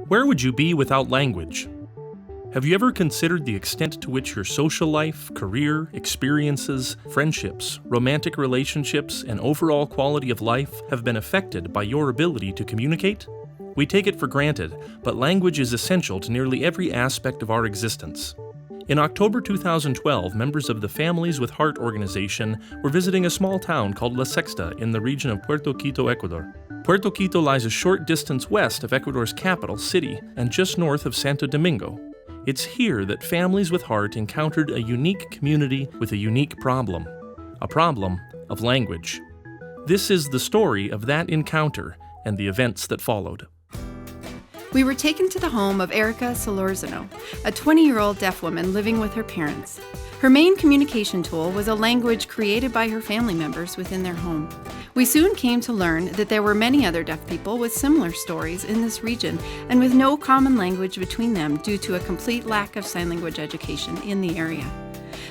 Where would you be without language? Have you ever considered the extent to which your social life, career, experiences, friendships, romantic relationships, and overall quality of life have been affected by your ability to communicate? We take it for granted, but language is essential to nearly every aspect of our existence. In October 2012, members of the Families with Heart organization were visiting a small town called La Sexta in the region of Puerto Quito, Ecuador. Puerto Quito lies a short distance west of Ecuador's capital city and just north of Santo Domingo. It's here that Families with Heart encountered a unique community with a unique problem, a problem of language. This is the story of that encounter and the events that followed. We were taken to the home of Erica Solorzano, a 20-year-old deaf woman living with her parents. Her main communication tool was a language created by her family members within their home. We soon came to learn that there were many other deaf people with similar stories in this region and with no common language between them due to a complete lack of sign language education in the area.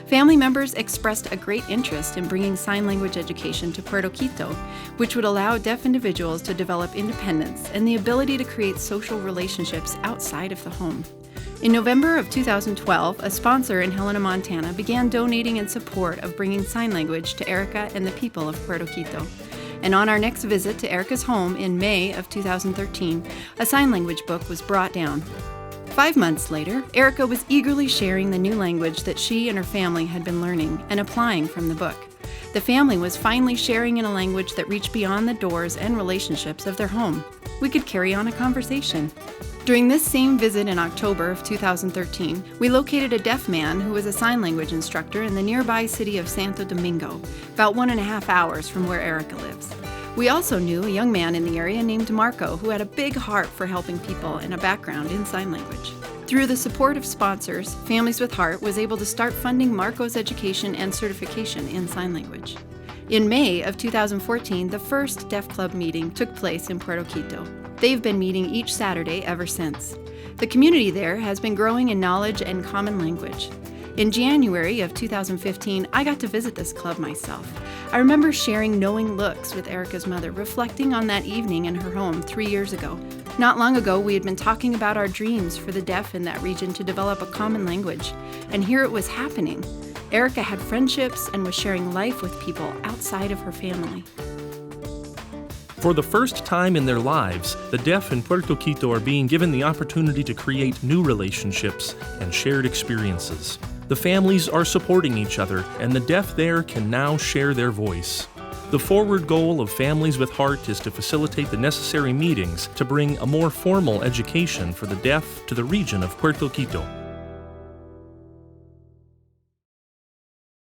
Family members expressed a great interest in bringing sign language education to Puerto Quito, which would allow deaf individuals to develop independence and the ability to create social relationships outside of the home. In November of 2012, a sponsor in Helena, Montana began donating in support of bringing sign language to Erica and the people of Puerto Quito. And on our next visit to Erica's home in May of 2013, a sign language book was brought down. 5 months later, Erica was eagerly sharing the new language that she and her family had been learning and applying from the book. The family was finally sharing in a language that reached beyond the doors and relationships of their home. We could carry on a conversation. During this same visit in October of 2013, we located a deaf man who was a sign language instructor in the nearby city of Santo Domingo, about 1.5 hours from where Erica lives. We also knew a young man in the area named Marco who had a big heart for helping people and a background in sign language. Through the support of sponsors, Families with Heart was able to start funding Marco's education and certification in sign language. In May of 2014, the first Deaf Club meeting took place in Puerto Quito. They've been meeting each Saturday ever since. The community there has been growing in knowledge and common language. In January of 2015, I got to visit this club myself. I remember sharing knowing looks with Erica's mother, reflecting on that evening in her home 3 years ago. Not long ago, we had been talking about our dreams for the deaf in that region to develop a common language, and here it was happening. Erica had friendships and was sharing life with people outside of her family. For the first time in their lives, the deaf in Puerto Quito are being given the opportunity to create new relationships and shared experiences. The families are supporting each other, and the deaf there can now share their voice. The forward goal of Families with Heart is to facilitate the necessary meetings to bring a more formal education for the deaf to the region of Puerto Quito.